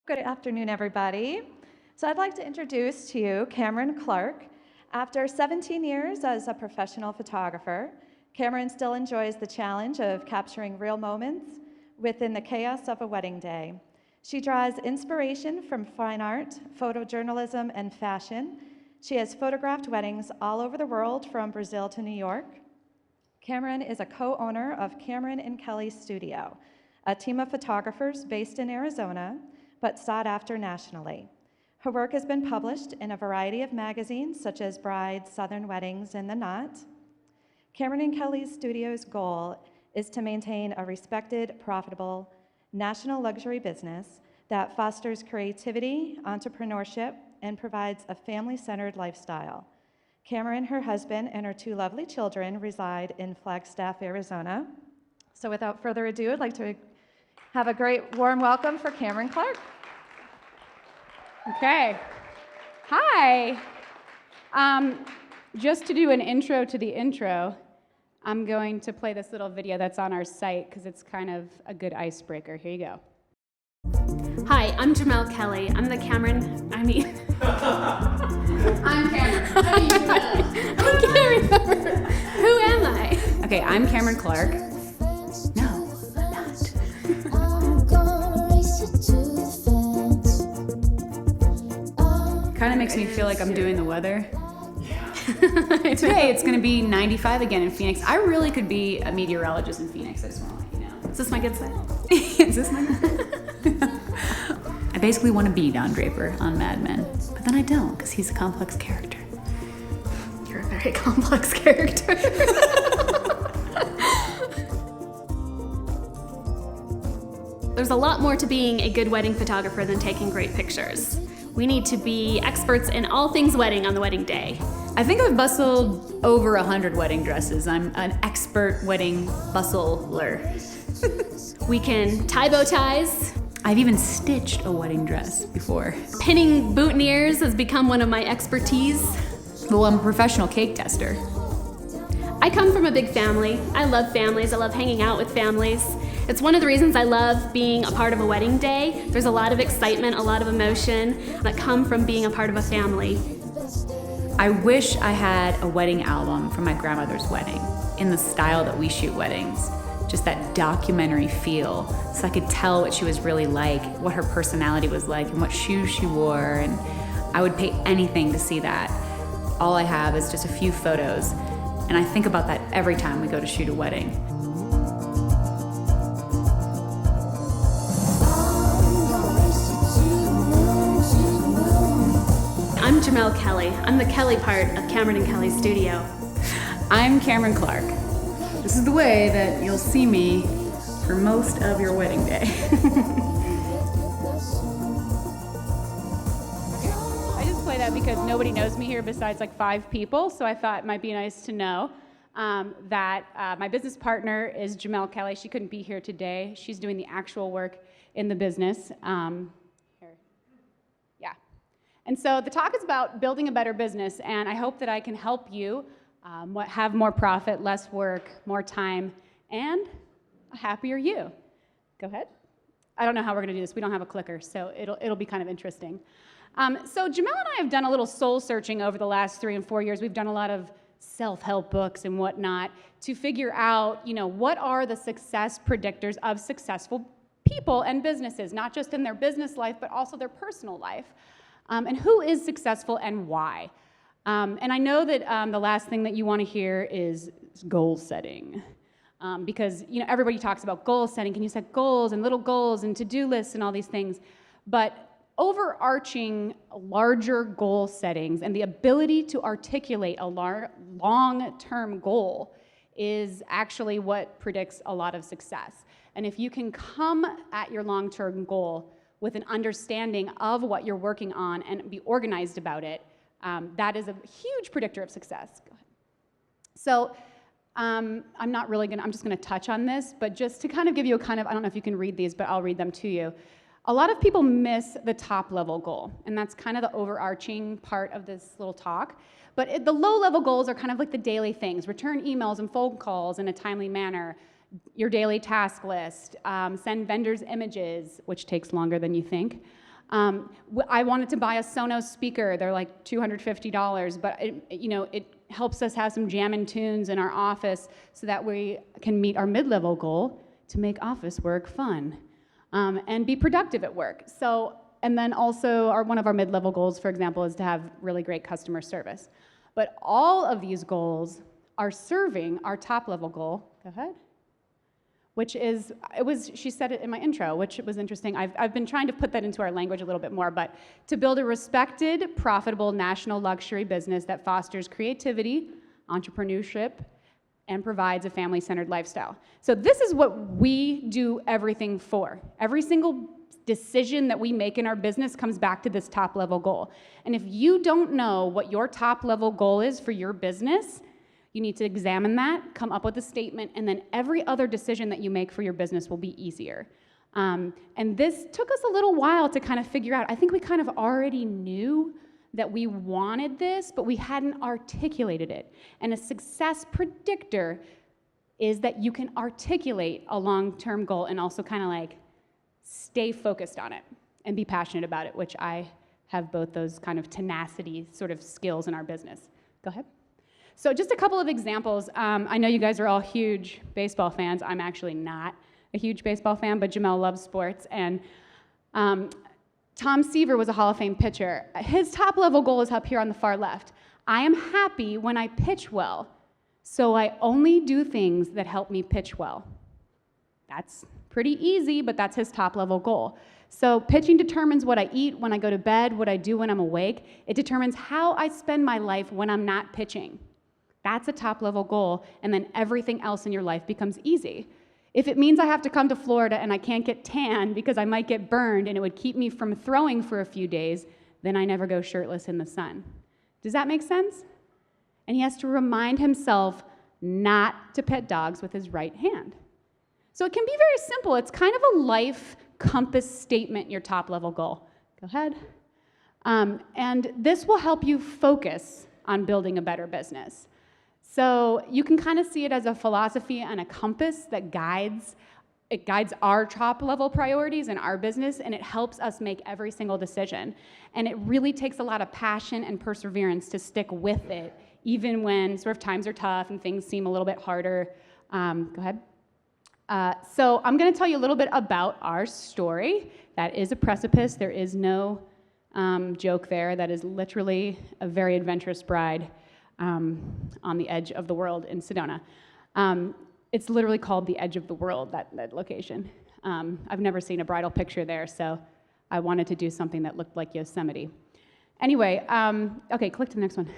Good afternoon, everybody. So I'd like to introduce to you Cameron Clark. After 17 years as a professional photographer, Cameron still enjoys the challenge of capturing real moments within the chaos of a wedding day. She draws inspiration from fine art, photojournalism, and fashion. She has photographed weddings all over the world, from Brazil to New York. Cameron is a co-owner of Cameron and Kelly Studio, a team of photographers based in Arizona, but sought after nationally. Her work has been published in a variety of magazines such as Bride, Southern Weddings, and The Knot. Cameron and Kelly's studio's goal is to maintain a respected, profitable, national luxury business that fosters creativity, entrepreneurship, and provides a family-centered lifestyle. Cameron, her husband, and her two lovely children reside in Flagstaff, Arizona. So without further ado, I'd like to have a great warm welcome for Cameron Clark. Okay. Hi. Just to do an intro to the intro, I'm going to play this little video that's on our site because it's kind of a good icebreaker. Here you go. Hi, I'm Jamel Kelly. I'm Cameron. I'm Cameron. How do you know? I can't remember. Who am I? Okay, I'm Cameron Clark. No, I'm not. Kind of makes me feel like I'm doing the weather. Today it's going to be 95 again in Phoenix. I really could be a meteorologist in Phoenix. I just want to let you know. Is this my good side? Is this my I basically want to be Don Draper on Mad Men, but then I don't because he's a complex character. You're a very complex character. There's a lot more to being a good wedding photographer than taking great pictures. We need to be experts in all things wedding on the wedding day. I think I've bustled over 100 wedding dresses. I'm an expert wedding bustler. We can tie bow ties. I've even stitched a wedding dress before. Pinning boutonnieres has become one of my expertise. Well, I'm a professional cake tester. I come from a big family. I love families. I love hanging out with families. It's one of the reasons I love being a part of a wedding day. There's a lot of excitement, a lot of emotion that come from being a part of a family. I wish I had a wedding album from my grandmother's wedding in the style that we shoot weddings. Just that documentary feel, so I could tell what she was really like, what her personality was like, and what shoes she wore, and I would pay anything to see that. All I have is just a few photos, and I think about that every time we go to shoot a wedding. I'm Jamel Kelly. I'm the Kelly part of Cameron and Kelly Studio. I'm Cameron Clark. This is the way that you'll see me for most of your wedding day. I just play that because nobody knows me here besides like 5 people, so I thought it might be nice to know that my business partner is Jamel Kelly. She couldn't be here today. She's doing the actual work in the business. And so the talk is about building a better business, and I hope that I can help you have more profit, less work, more time, and a happier you. Go ahead. I don't know how we're going to do this. We don't have a clicker, so it'll be kind of interesting. So Jamel and I have done a little soul searching over the last 3 and 4 years. We've done a lot of self-help books and whatnot to figure out, what are the success predictors of successful people and businesses, not just in their business life, but also their personal life. And who is successful and why? And I know that the last thing that you want to hear is goal setting. Because everybody talks about goal setting. Can you set goals and little goals and to-do lists and all these things? But overarching larger goal settings and the ability to articulate a long-term goal is actually what predicts a lot of success. And if you can come at your long-term goal with an understanding of what you're working on and be organized about it, that is a huge predictor of success. Go ahead. So I'm just gonna touch on this, but just to kind of give you I don't know if you can read these, but I'll read them to you. A lot of people miss the top level goal, and that's kind of the overarching part of this little talk. But the low level goals are kind of like the daily things: return emails and phone calls in a timely manner, your daily task list, send vendors images, which takes longer than you think, I wanted to buy a Sonos speaker. They're like $250, but it helps us have some jamming tunes in our office so that we can meet our mid-level goal to make office work fun and be productive at work. So, and then also one of our mid-level goals, for example, is to have really great customer service. But all of these goals are serving our top-level goal. Go ahead. Which is, she said it in my intro, which was interesting. I've been trying to put that into our language a little bit more, but to build a respected, profitable national luxury business that fosters creativity, entrepreneurship, and provides a family-centered lifestyle. So this is what we do everything for. Every single decision that we make in our business comes back to this top-level goal. And if you don't know what your top-level goal is for your business, you need to examine that, come up with a statement, and then every other decision that you make for your business will be easier. And this took us a little while to kind of figure out. I think we kind of already knew that we wanted this, but we hadn't articulated it. And a success predictor is that you can articulate a long-term goal and also kind of like stay focused on it and be passionate about it, which I have both those kind of tenacity sort of skills in our business. Go ahead. So just a couple of examples. I know you guys are all huge baseball fans. I'm actually not a huge baseball fan, but Jamel loves sports. And Tom Seaver was a Hall of Fame pitcher. His top-level goal is up here on the far left. I am happy when I pitch well, so I only do things that help me pitch well. That's pretty easy, but that's his top-level goal. So pitching determines what I eat, when I go to bed, what I do when I'm awake. It determines how I spend my life when I'm not pitching. That's a top-level goal, and then everything else in your life becomes easy. If it means I have to come to Florida and I can't get tan because I might get burned and it would keep me from throwing for a few days, then I never go shirtless in the sun. Does that make sense? And he has to remind himself not to pet dogs with his right hand. So it can be very simple. It's kind of a life compass statement, your top-level goal. Go ahead. And this will help you focus on building a better business. So you can kind of see it as a philosophy and a compass that guides our top-level priorities in our business, and it helps us make every single decision. And it really takes a lot of passion and perseverance to stick with it, even when sort of times are tough and things seem a little bit harder. Go ahead. So I'm going to tell you a little bit about our story. That is a precipice. There is no joke there. That is literally a very adventurous bride on the edge of the world in Sedona. It's literally called the edge of the world, that location. I've never seen a bridal picture there, so I wanted to do something that looked like Yosemite. Anyway, okay, click to the next one.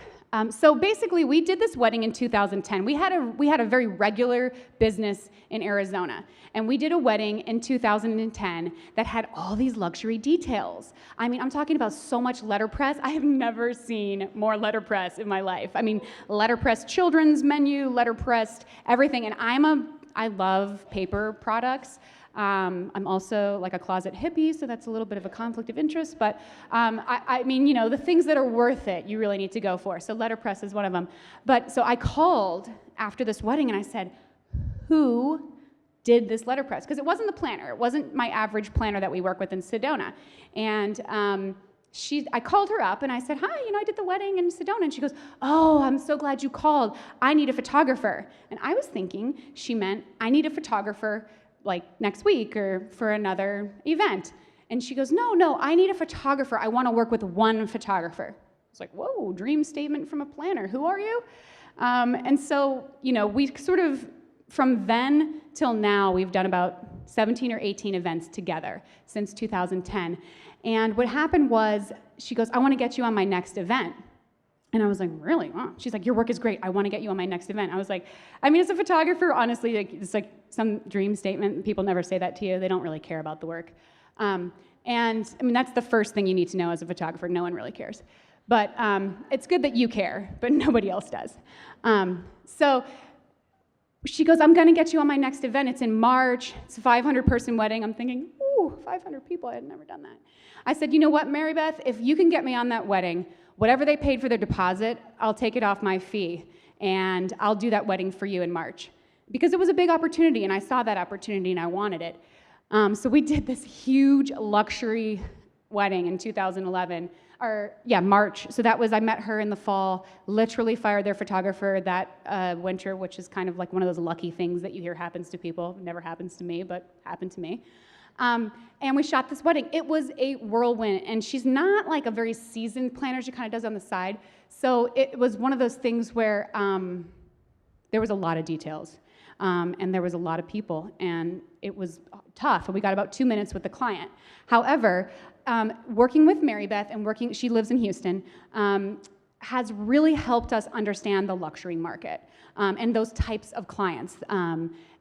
So basically, we did this wedding in 2010. We had a very regular business in Arizona, and we did a wedding in 2010 that had all these luxury details. I mean, I'm talking about so much letterpress. I have never seen more letterpress in my life. I mean, letterpress children's menu, letterpressed everything, and I love paper products. I'm also like a closet hippie, so that's a little bit of a conflict of interest, but I mean, you know, the things that are worth it, you really need to go for. So letterpress is one of them. But so I called after this wedding and I said, who did this letterpress? Because it wasn't the planner. It wasn't my average planner that we work with in Sedona. And I called her up and I said, hi, you know, I did the wedding in Sedona. And she goes, oh, I'm so glad you called. I need a photographer. And I was thinking she meant I need a photographer like next week or for another event. And she goes, no, I need a photographer. I want to work with one photographer. I was like, whoa, dream statement from a planner. Who are you? And so, you know, we sort of, from then till now, we've done about 17 or 18 events together since 2010. And what happened was, she goes, I want to get you on my next event. And I was like, really? Wow. She's like, your work is great. I want to get you on my next event. I was like, I mean, as a photographer, honestly, like, it's like some dream statement. People never say that to you. They don't really care about the work. And I mean, that's the first thing you need to know as a photographer. No one really cares. But it's good that you care, but nobody else does. So she goes, I'm going to get you on my next event. It's in March. It's a 500-person wedding. I'm thinking, ooh, 500 people. I had never done that. I said, you know what, Mary Beth, if you can get me on that wedding, whatever they paid for their deposit, I'll take it off my fee, and I'll do that wedding for you in March. Because it was a big opportunity, and I saw that opportunity, and I wanted it. So we did this huge luxury wedding in 2011, or yeah, March. So that was, I met her in the fall, literally fired their photographer that winter, which is kind of like one of those lucky things that you hear happens to people. Never happens to me, but happened to me. And we shot this wedding. It was a whirlwind, and she's not like a very seasoned planner. She kind of does on the side. So it was one of those things where there was a lot of details, and there was a lot of people, and it was tough. And we got about 2 minutes with the client. However, working with Mary Beth and she lives in Houston, has really helped us understand the luxury market and those types of clients.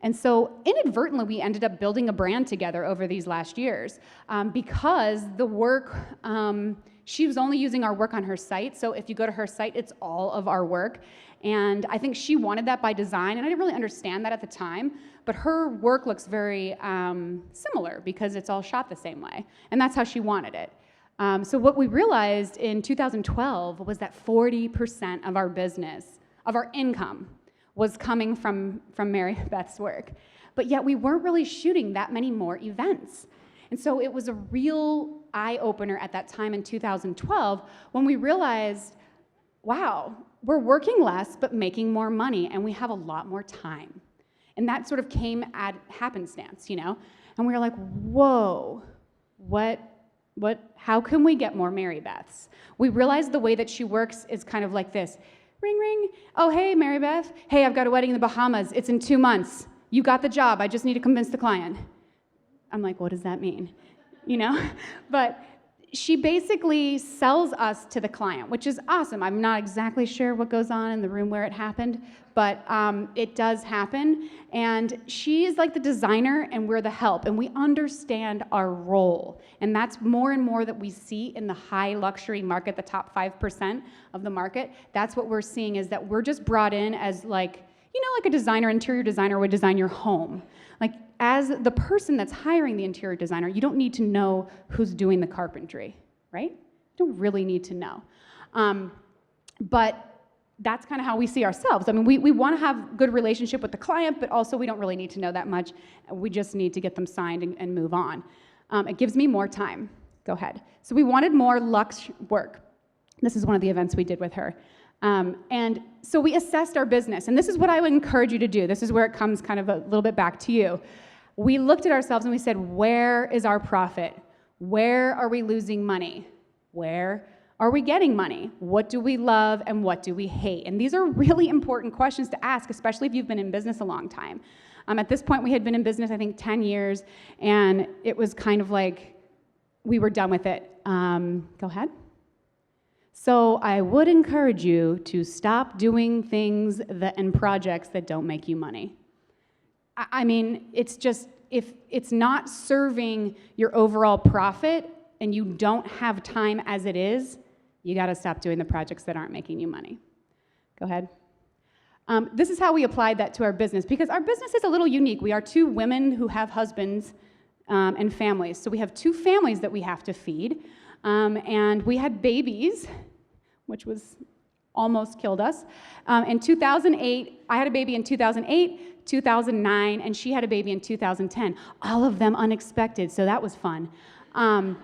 And so inadvertently, we ended up building a brand together over these last years because the work, she was only using our work on her site. So if you go to her site, it's all of our work. And I think she wanted that by design, and I didn't really understand that at the time, but her work looks very similar because it's all shot the same way, and that's how she wanted it. So what we realized in 2012 was that 40% of our business, of our income, was coming from Mary Beth's work, but yet we weren't really shooting that many more events. And so it was a real eye-opener at that time in 2012 when we realized, wow, we're working less but making more money, and we have a lot more time. And that sort of came at happenstance, you know? And we were like, whoa, how can we get more Mary Beths? We realized the way that she works is kind of like this. Ring, ring. Oh, hey, Mary Beth. Hey, I've got a wedding in the Bahamas. It's in 2 months. You got the job. I just need to convince the client. I'm like, what does that mean? You know? But she basically sells us to the client, which is awesome. I'm not exactly sure what goes on in the room where it happened, but it does happen. And she is like the designer, and we're the help, and we understand our role. And that's more and more that we see in the high luxury market, the top 5% of the market. That's what we're seeing, is that we're just brought in as like, you know, like a designer, interior designer would design your home. Like, as the person that's hiring the interior designer, you don't need to know who's doing the carpentry, right? You don't really need to know. But that's kind of how we see ourselves. I mean, we want to have good relationship with the client, but also we don't really need to know that much. We just need to get them signed and move on. It gives me more time. Go ahead. So we wanted more luxe work. This is one of the events we did with her. And so we assessed our business, and this is what I would encourage you to do. This is where it comes kind of a little bit back to you. We looked at ourselves and we said, where is our profit? Where are we losing money? Where are we getting money? What do we love and what do we hate? And these are really important questions to ask, especially if you've been in business a long time. At this point, we had been in business, I think, 10 years, and it was kind of like we were done with it. Go ahead. So I would encourage you to stop doing things and projects that don't make you money. I mean, it's just, if it's not serving your overall profit and you don't have time as it is, you got to stop doing the projects that aren't making you money. Go ahead. This is how we applied that to our business, because our business is a little unique. We are 2 women who have husbands and families. So we have 2 families that we have to feed. And we had babies, which was almost killed us. In 2008, I had a baby in 2008, 2009, and she had a baby in 2010. All of them unexpected, so that was fun. And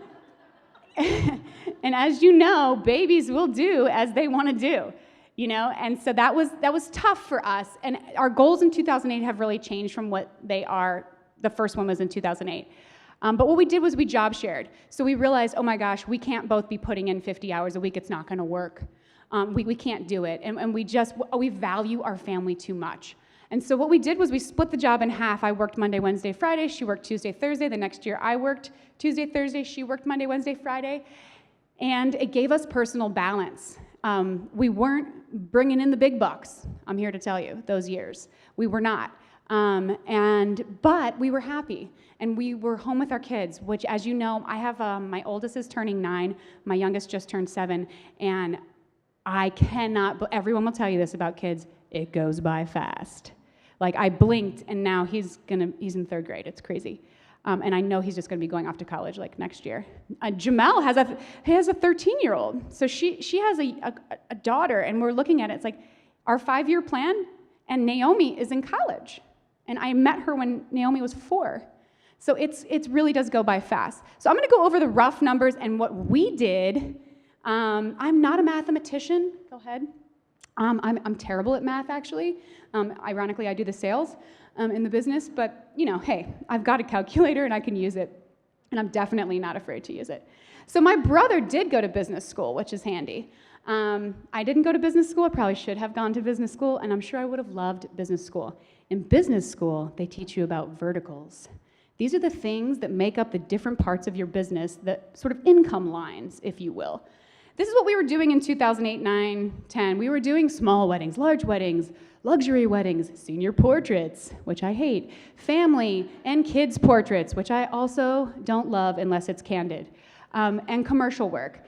as you know, babies will do as they want to do, you know? And so that was tough for us. And our goals in 2008 have really changed from what they are. The first one was in 2008. But what we did was we job shared. So we realized, oh my gosh, we can't both be putting in 50 hours a week. It's not going to work. We can't do it. And we value our family too much. And so what we did was we split the job in half. I worked Monday, Wednesday, Friday. She worked Tuesday, Thursday. The next year I worked Tuesday, Thursday. She worked Monday, Wednesday, Friday. And it gave us personal balance. We weren't bringing in the big bucks, I'm here to tell you, those years. We were not. But we were happy. And we were home with our kids, which, as you know, I have, my oldest is turning 9. My youngest just turned 7. And I cannot, but everyone will tell you this about kids, it goes by fast. Like, I blinked, and now he's in 3rd grade. It's crazy. And I know he's just going to be going off to college, like, next year. Jamel has a 13-year-old. So she has a daughter, and we're looking at it. It's like our 5-year plan, and Naomi is in college. And I met her when Naomi was 4. So it really does go by fast. So I'm gonna go over the rough numbers and what we did. I'm not a mathematician, go ahead. I'm terrible at math, actually. Ironically, I do the sales in the business, but hey, I've got a calculator and I can use it, and I'm definitely not afraid to use it. So my brother did go to business school, which is handy. I didn't go to business school. I probably should have gone to business school, and I'm sure I would have loved business school. In business school, they teach you about verticals. These are the things that make up the different parts of your business, the sort of income lines, if you will. This is what we were doing in 2008, 9, 10. We were doing small weddings, large weddings, luxury weddings, senior portraits, which I hate, family and kids portraits, which I also don't love unless it's candid, and commercial work,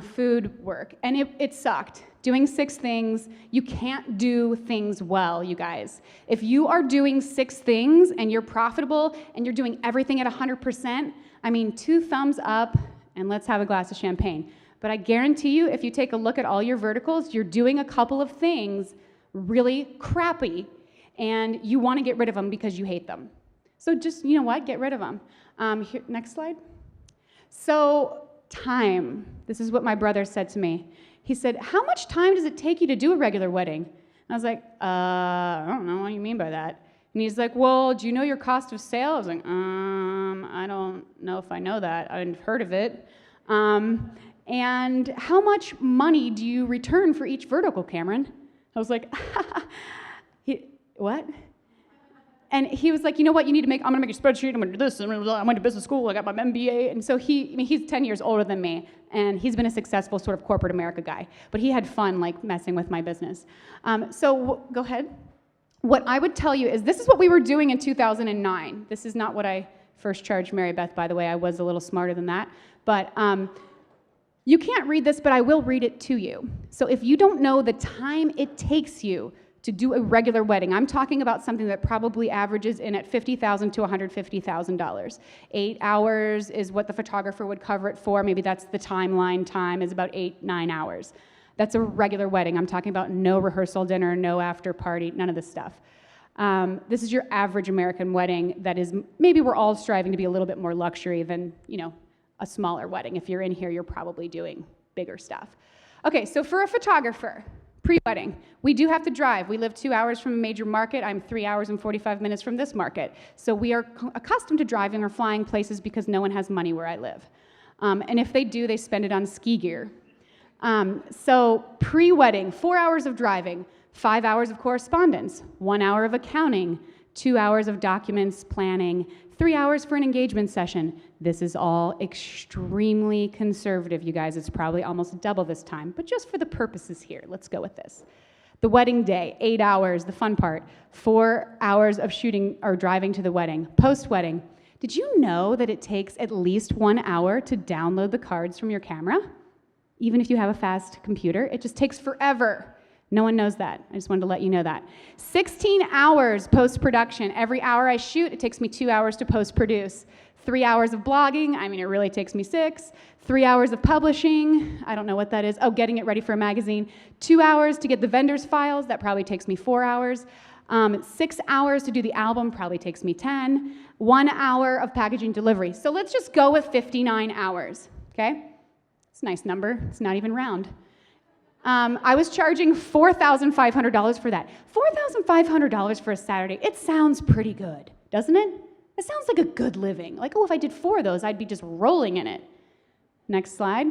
food work. And it sucked. Doing 6 things, you can't do things well, you guys. If you are doing 6 things and you're profitable and you're doing everything at 100%, I mean, 2 thumbs up and let's have a glass of champagne. But I guarantee you, if you take a look at all your verticals, you're doing a couple of things really crappy and you want to get rid of them because you hate them. So just, you know what, get rid of them. Here, next slide. So time, this is what my brother said to me. He said, how much time does it take you to do a regular wedding? And I was like, I don't know, what do you mean by that? And he's like, well, do you know your cost of sale? I was like, I don't know if I know that. I've heard of it. And how much money do you return for each vertical, Cameron? I was like, what? And he was like, you know what, you need to I'm gonna make a spreadsheet, I'm gonna do this, I went to business school, I got my MBA, and so he's 10 years older than me, and he's been a successful sort of corporate America guy, but he had fun like messing with my business. Go ahead. What I would tell you is this is what we were doing in 2009. This is not what I first charged Mary Beth, by the way, I was a little smarter than that, but you can't read this, but I will read it to you. So if you don't know the time it takes you to do a regular wedding, I'm talking about something that probably averages in at $50,000 to $150,000. 8 hours is what the photographer would cover it for. Maybe that's the timeline time is about 8, 9 hours. That's a regular wedding. I'm talking about no rehearsal dinner, no after party, none of this stuff. This is your average American wedding that is, maybe we're all striving to be a little bit more luxury than, a smaller wedding. If you're in here, you're probably doing bigger stuff. Okay, so for a photographer, pre-wedding, we do have to drive. We live 2 hours from a major market. I'm 3 hours and 45 minutes from this market. So we are accustomed to driving or flying places because no one has money where I live. And if they do, they spend it on ski gear. So pre-wedding, 4 hours of driving, 5 hours of correspondence, 1 hour of accounting, 2 hours of documents planning, 3 hours for an engagement session. This is all extremely conservative, you guys. It's probably almost double this time, but just for the purposes here, let's go with this. The wedding day, 8 hours, the fun part, 4 hours of shooting or driving to the wedding. Post-wedding, did you know that it takes at least 1 hour to download the cards from your camera? Even if you have a fast computer, it just takes forever. No one knows that. I just wanted to let you know that. 16 hours post-production. Every hour I shoot, it takes me 2 hours to post-produce. 3 hours of blogging, I mean, it really takes me 6. 3 hours of publishing, I don't know what that is. Oh, getting it ready for a magazine. 2 hours to get the vendor's files, that probably takes me 4 hours. 6 hours to do the album, probably takes me 10. 1 hour of packaging delivery. So let's just go with 59 hours, okay? It's a nice number, it's not even round. I was charging $4,500 for that. $4,500 for a Saturday, it sounds pretty good, doesn't it? It sounds like a good living. Like, oh, if I did 4 of those, I'd be just rolling in it. Next slide.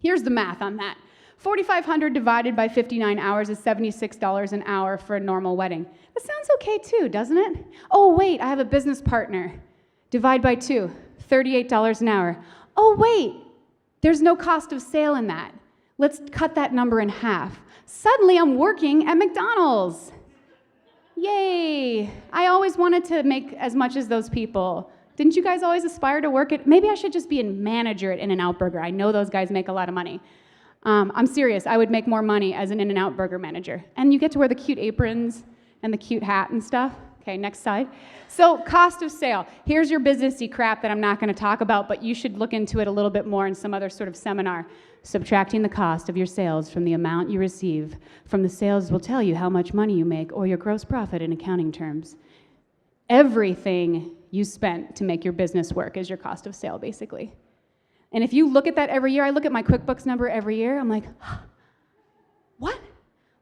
Here's the math on that. 4,500 divided by 59 hours is $76 an hour for a normal wedding. That sounds okay too, doesn't it? Oh, wait, I have a business partner. Divide by 2, $38 an hour. Oh, wait, there's no cost of sale in that. Let's cut that number in half. Suddenly, I'm working at McDonald's. Yay! I always wanted to make as much as those people. Didn't you guys always aspire to work at, maybe I should just be a manager at In-N-Out Burger. I know those guys make a lot of money. I'm serious, I would make more money as an In-N-Out Burger manager. And you get to wear the cute aprons and the cute hat and stuff. Okay, next slide. So cost of sale. Here's your businessy crap that I'm not gonna talk about, but you should look into it a little bit more in some other sort of seminar. Subtracting the cost of your sales from the amount you receive from the sales will tell you how much money you make or your gross profit in accounting terms. Everything you spent to make your business work is your cost of sale, basically. And if you look at that every year, I look at my QuickBooks number every year, I'm like, what?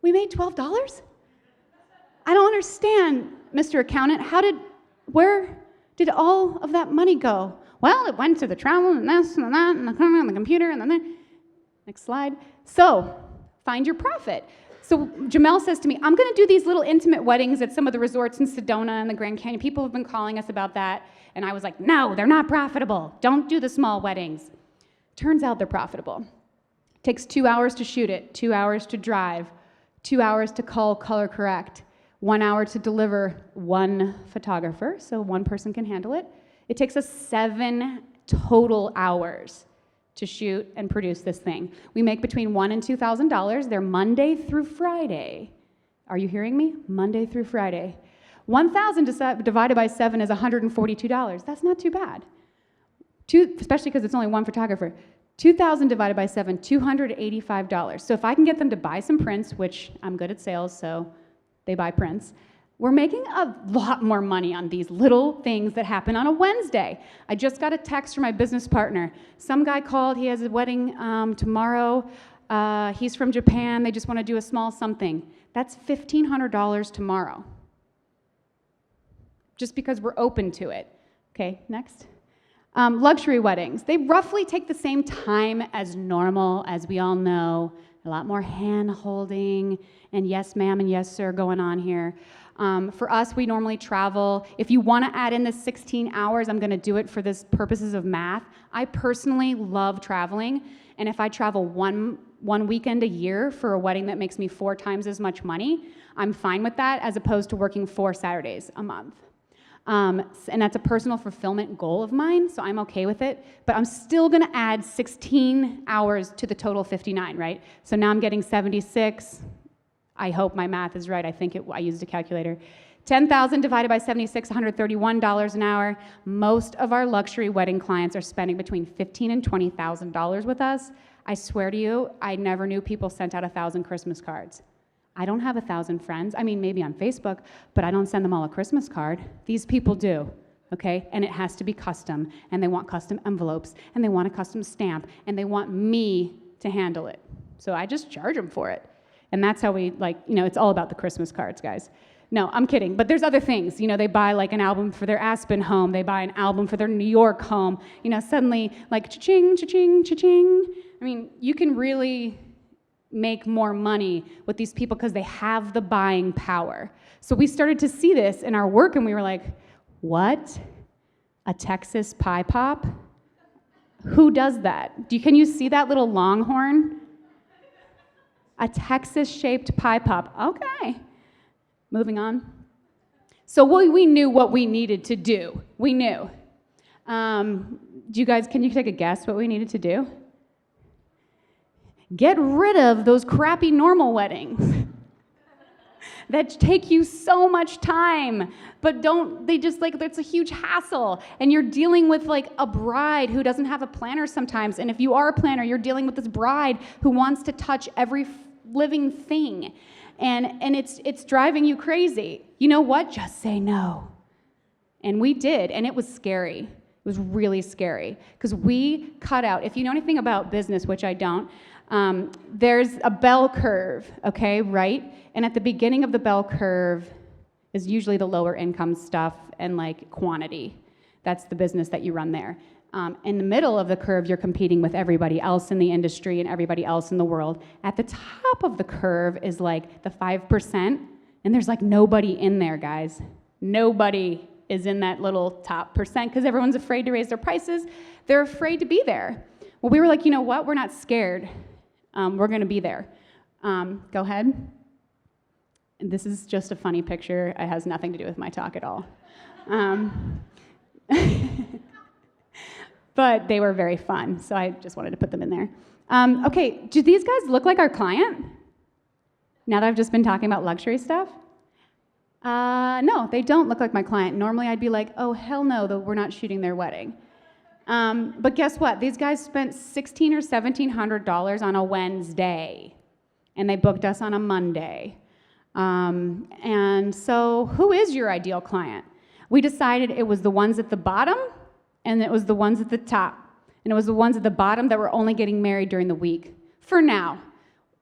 We made $12? I don't understand, Mr. Accountant. Where did all of that money go? Well, it went to the travel and this and that and the computer and then that. Next slide. So, find your profit. So Jamel says to me, I'm going to do these little intimate weddings at some of the resorts in Sedona and the Grand Canyon. People have been calling us about that. And I was like, no, they're not profitable. Don't do the small weddings. Turns out they're profitable. It takes 2 hours to shoot it, 2 hours to drive, 2 hours to call color correct, 1 hour to deliver one photographer, so one person can handle it. It takes us 7 total hours to shoot and produce this thing. We make between $1,000 and $2,000. They're Monday through Friday. Are you hearing me? Monday through Friday. 1,000 divided by 7 is $142. That's not too bad. Especially because it's only one photographer. 2,000 divided by 7, $285. So if I can get them to buy some prints, which I'm good at sales, so they buy prints, we're making a lot more money on these little things that happen on a Wednesday. I just got a text from my business partner. Some guy called, he has a wedding tomorrow. He's from Japan, they just want to do a small something. That's $1,500 tomorrow. Just because we're open to it. Okay, next. Luxury weddings. They roughly take the same time as normal, as we all know. A lot more hand-holding and yes, ma'am, and yes, sir going on here. For us, we normally travel. If you want to add in the 16 hours, I'm going to do it for this purposes of math. I personally love traveling, and if I travel one weekend a year for a wedding that makes me 4 times as much money, I'm fine with that as opposed to working 4 Saturdays a month. And that's a personal fulfillment goal of mine, so I'm okay with it. But I'm still going to add 16 hours to the total 59, right? So now I'm getting 76. I hope my math is right. I used a calculator. 10,000 divided by 76, $131 an hour. Most of our luxury wedding clients are spending between $15,000 and $20,000 with us. I swear to you, I never knew people sent out 1,000 Christmas cards. I don't have 1,000 friends. I mean, maybe on Facebook, but I don't send them all a Christmas card. These people do, okay? And it has to be custom, and they want custom envelopes, and they want a custom stamp, and they want me to handle it. So I just charge them for it. And that's how we, it's all about the Christmas cards, guys. No, I'm kidding, but there's other things. They buy an album for their Aspen home. They buy an album for their New York home. Suddenly, cha-ching, cha-ching, cha-ching. I mean, you can really make more money with these people because they have the buying power. So we started to see this in our work, and we were like, what? A Texas pie pop? Who does that? Can you see that little longhorn? A Texas-shaped pie pop. Okay. Moving on. So we knew what we needed to do. We knew. Can you take a guess what we needed to do? Get rid of those crappy normal weddings that take you so much time, but it's a huge hassle. And you're dealing with a bride who doesn't have a planner sometimes. And if you are a planner, you're dealing with this bride who wants to touch every living thing. And it's driving you crazy. You know what? Just say no. And we did, and it was scary. It was really scary because we cut out, if you know anything about business, which I don't, there's a bell curve, okay, right? And at the beginning of the bell curve is usually the lower income stuff and quantity. That's the business that you run there. In the middle of the curve, you're competing with everybody else in the industry and everybody else in the world. At the top of the curve is the 5%, and there's nobody in there, guys. Nobody is in that little top percent because everyone's afraid to raise their prices. They're afraid to be there. Well, we were like, you know what? We're not scared. We're going to be there. Go ahead. And this is just a funny picture. It has nothing to do with my talk at all. But they were very fun, so I just wanted to put them in there. Okay, do these guys look like our client? Now that I've just been talking about luxury stuff? No, they don't look like my client. Normally I'd be like, oh, hell no, we're not shooting their wedding. But guess what? These guys spent $1,600 or $1,700 on a Wednesday, and they booked us on a Monday. And so who is your ideal client? we decided it was the ones at the bottom and it was the ones at the top. And it was the ones at the bottom that were only getting married during the week. For now.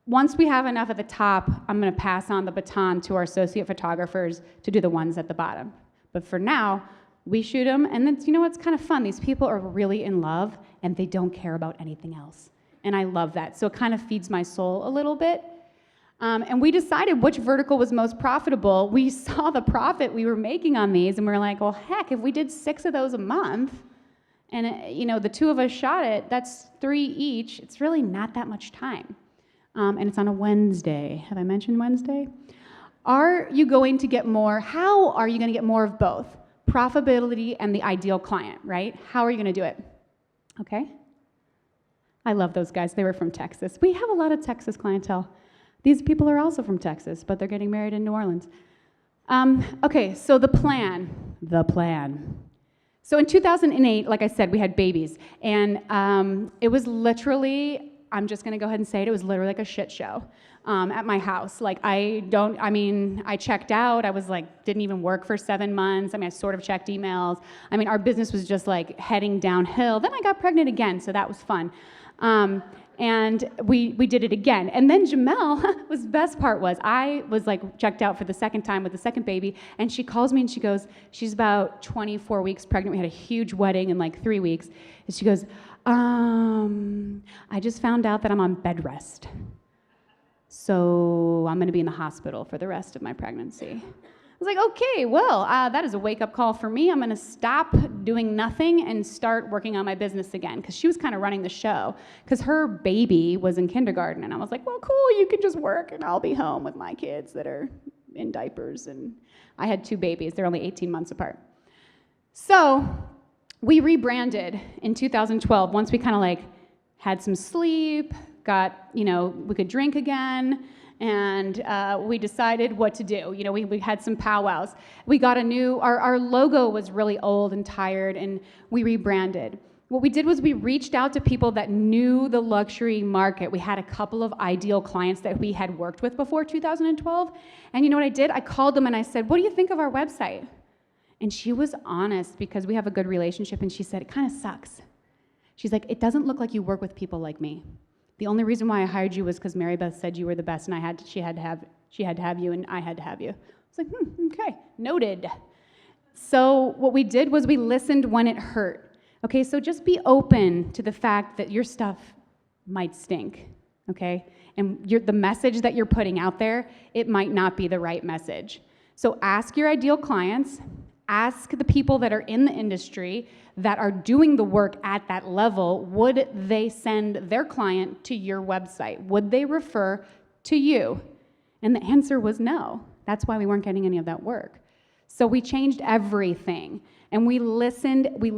Once we have enough at the top, I'm going to pass on the baton to our associate photographers to do the ones at the bottom. But for now, we shoot them, and then, you know what's kind of fun? These people are really in love, and they don't care about anything else. And I love that. So it kind of feeds my soul a little bit. And we decided which vertical was most profitable. We saw the profit we were making on these, and we were like, well, heck, if we did 6 of those a month, and you know, the 2 of us shot it, that's 3 each. It's really not that much time. And it's on a Wednesday. Have I mentioned Wednesday? Are you going to get more? How are you going to get more of both? Profitability and the ideal client, right? How are you going to do it? Okay? I love those guys. They were from Texas. We have a lot of Texas clientele. These people are also from Texas, but they're getting married in New Orleans. Okay, so the plan. So in 2008, like I said, we had babies. And it was literally, I'm just going to go ahead and say it, it was literally like a shit show at my house. Like, I checked out. I was like, didn't even work for 7 months. I mean, I sort of checked emails. I mean, our business was just like heading downhill. Then I got pregnant again, so that was fun. And we did it again. And then Jamel, the best part was, I was like checked out for the second time with the second baby, and she calls me and she goes, she's about 24 weeks pregnant. We had a huge wedding in like 3 weeks. And she goes, I just found out that I'm on bed rest. So I'm gonna be in the hospital for the rest of my pregnancy. I was like, okay, well, that is a wake-up call for me. I'm gonna stop doing nothing and start working on my business again, because she was kind of running the show, because her baby was in kindergarten, and I was like, well, cool, you can just work, and I'll be home with my kids that are in diapers, and I had 2 babies. They're only 18 months apart. So we rebranded in 2012, once we kind of like had some sleep, got, you know, we could drink again, and we decided what to do. You know, we had some powwows. We got a new, our logo was really old and tired, and we rebranded. What we did was we reached out to people that knew the luxury market. We had a couple of ideal clients that we had worked with before 2012, and you know what I did? I called them and I said, what do you think of our website? And she was honest, because we have a good relationship, and she said, it kind of sucks. She's like, it doesn't look like you work with people like me. The only reason why I hired you was because Mary Beth said you were the best, and she had to have you, and I had to have you. I was like, okay, noted. So what we did was we listened when it hurt. Okay, so just be open to the fact that your stuff might stink, okay? And the message that you're putting out there, it might not be the right message. So ask your ideal clients, ask the people that are in the industry that are doing the work at that level, would they send their client to your website? Would they refer to you? And the answer was no. That's why we weren't getting any of that work. So we changed everything, and we listened. We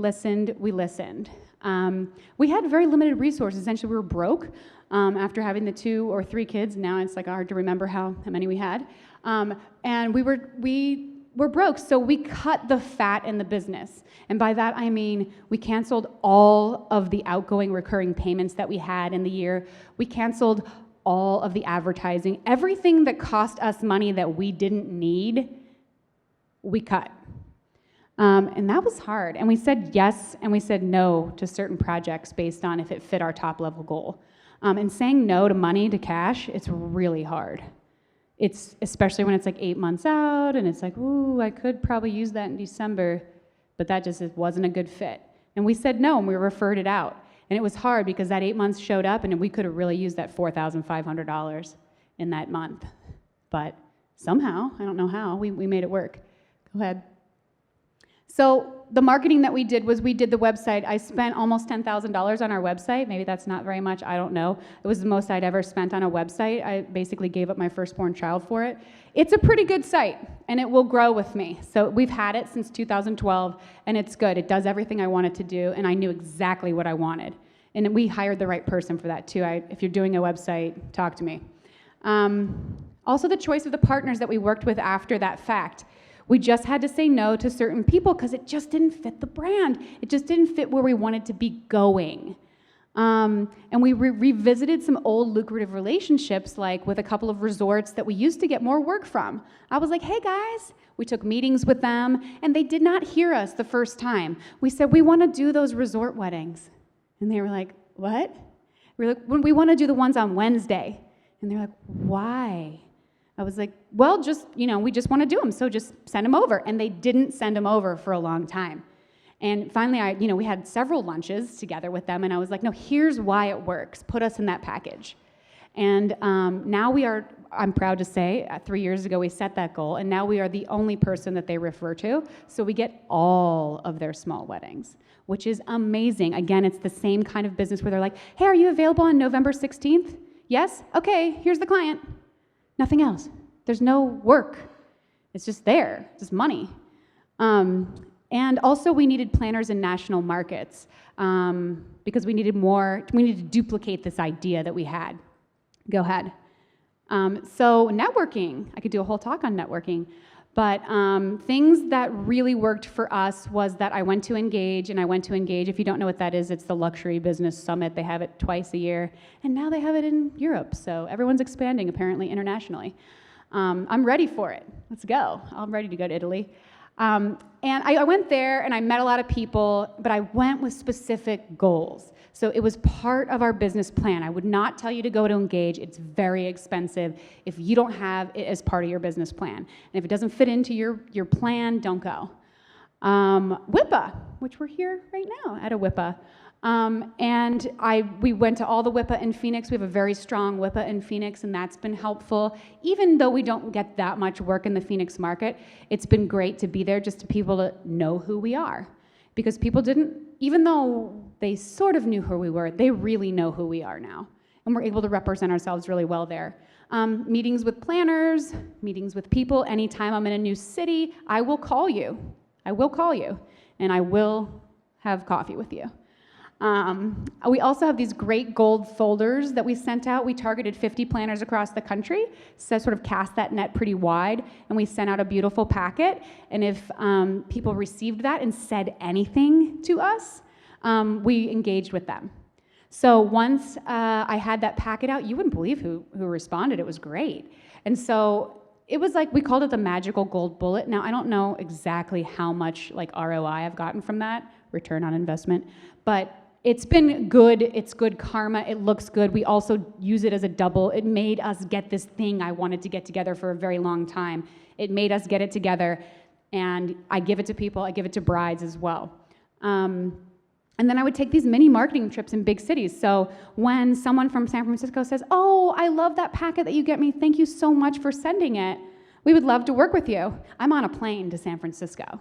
had very limited resources. Essentially, we were broke after having the 2 or 3 kids. Now it's like hard to remember how many we had. And we were broke, so we cut the fat in the business. And by that I mean we canceled all of the outgoing recurring payments that we had in the year. We canceled all of the advertising. Everything that cost us money that we didn't need, we cut. And that was hard. And we said yes and we said no to certain projects based on if it fit our top level goal. And saying no to money, to cash, it's really hard. It's especially when it's like 8 months out and it's like, ooh, I could probably use that in December, but that just wasn't a good fit. And we said no, and we referred it out. And it was hard because that 8 months showed up, and we could have really used that $4,500 in that month. But somehow, I don't know how, we made it work. Go ahead. So the marketing that we did was we did the website. I spent almost $10,000 on our website. Maybe that's not very much, I don't know. It was the most I'd ever spent on a website. I basically gave up my firstborn child for it. It's a pretty good site, and it will grow with me. So we've had it since 2012, and it's good. It does everything I want it to do, and I knew exactly what I wanted. And we hired the right person for that too. If you're doing a website, talk to me. Also the choice of the partners that we worked with after that fact. We just had to say no to certain people because it just didn't fit the brand. It just didn't fit where we wanted to be going. And we revisited some old lucrative relationships, like with a couple of resorts that we used to get more work from. I was like, hey guys, we took meetings with them, and they did not hear us the first time. We said, we want to do those resort weddings. And they were like, what? We were like, we want to do the ones on Wednesday. And they're like, why? I was like, well, just, we just want to do them, so just send them over. And they didn't send them over for a long time. And finally, we had several lunches together with them, and I was like, no, here's why it works. Put us in that package. And now I'm proud to say, 3 years ago we set that goal, and now we are the only person that they refer to, so we get all of their small weddings, which is amazing. Again, it's the same kind of business where they're like, hey, are you available on November 16th? Yes? Okay, here's the client. Nothing else. There's no work. It's just there. It's just money. And also we needed planners in national markets because we needed to duplicate this idea that we had. Go ahead. So networking, I could do a whole talk on networking, but things that really worked for us was that I went to Engage, if you don't know what that is, it's the Luxury Business Summit. They have it twice a year, and now they have it in Europe, so everyone's expanding apparently internationally. I'm ready for it. Let's go. I'm ready to go to Italy. And I went there and I met a lot of people, but I went with specific goals. So it was part of our business plan. I would not tell you to go to Engage. It's very expensive if you don't have it as part of your business plan. And if it doesn't fit into your plan, don't go. WIPA, which we're here right now at a WIPA. And we went to all the WIPA in Phoenix. We have a very strong WIPA in Phoenix, and that's been helpful. Even though we don't get that much work in the Phoenix market, it's been great to be there just to people to know who we are. Because people didn't, even though they sort of knew who we were, they really know who we are now. And we're able to represent ourselves really well there. Meetings with planners, meetings with people. Anytime I'm in a new city, I will call you. And I will have coffee with you. We also have these great gold folders that we sent out. We targeted 50 planners across the country, so sort of cast that net pretty wide, and we sent out a beautiful packet. And if people received that and said anything to us, we engaged with them. So once I had that packet out, you wouldn't believe who responded. It was great. And so it was like, we called it the magical gold bullet. Now, I don't know exactly how much ROI I've gotten from that, return on investment, but it's been good. It's good karma. It looks good. We also use it as a double. It made us get this thing I wanted to get together for a very long time. It made us get it together, and I give it to people. I give it to brides as well. And then I would take these mini marketing trips in big cities. So when someone from San Francisco says, oh, I love that packet that you get me. Thank you so much for sending it. We would love to work with you. I'm on a plane to San Francisco.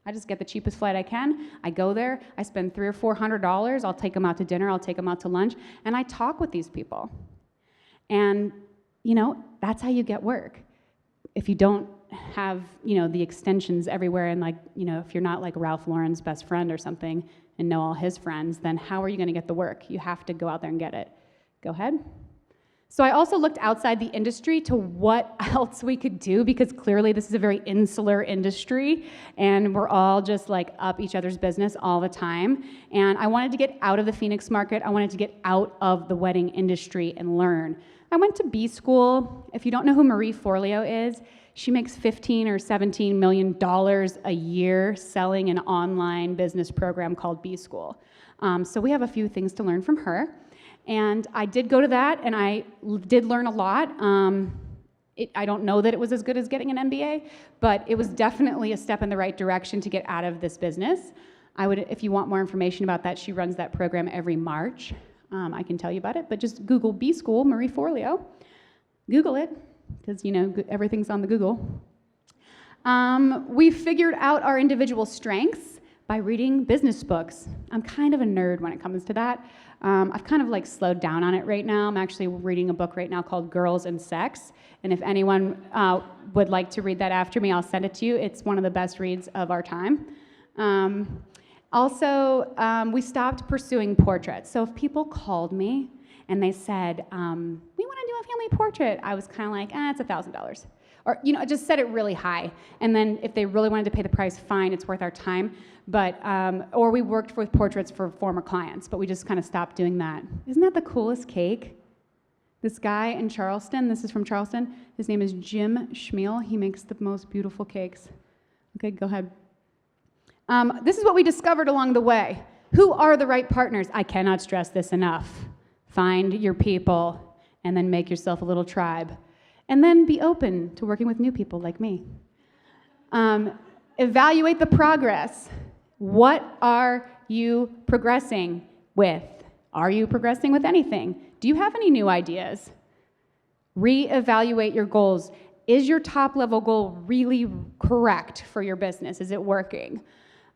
I just get the cheapest flight I can. I go there. I spend $300 or $400. I'll take them out to dinner. I'll take them out to lunch. And I talk with these people. And, that's how you get work. If you don't have, the extensions everywhere and if you're not like Ralph Lauren's best friend or something and know all his friends, then how are you going to get the work? You have to go out there and get it. Go ahead. So I also looked outside the industry to what else we could do, because clearly this is a very insular industry and we're all just up each other's business all the time. And I wanted to get out of the Phoenix market. I wanted to get out of the wedding industry and learn. I went to B school. If you don't know who Marie Forleo is, she makes $15 or $17 million a year selling an online business program called B School. So we have a few things to learn from her. And I did go to that, and I did learn a lot. I don't know that it was as good as getting an MBA, but it was definitely a step in the right direction to get out of this business. If you want more information about that, she runs that program every March. I can tell you about it, but just Google B School, Marie Forleo. Google it, because everything's on the Google. We figured out our individual strengths by reading business books. I'm kind of a nerd when it comes to that. I've kind of slowed down on it right now. I'm actually reading a book right now called Girls and Sex, and if anyone would like to read that after me, I'll send it to you. It's one of the best reads of our time. Also, we stopped pursuing portraits. So if people called me and they said, we want to do a family portrait, I was kind of like, it's $1,000. Or, just set it really high. And then if they really wanted to pay the price, fine, it's worth our time. But, or we worked with portraits for former clients, but we just kind of stopped doing that. Isn't that the coolest cake? This guy in Charleston, this is from Charleston, his name is Jim Schmiel. He makes the most beautiful cakes. Okay, go ahead. This is what we discovered along the way. Who are the right partners? I cannot stress this enough. Find your people, and then make yourself a little tribe. And then be open to working with new people like me. Evaluate the progress. What are you progressing with? Are you progressing with anything? Do you have any new ideas? Reevaluate your goals. Is your top level goal really correct for your business? Is it working?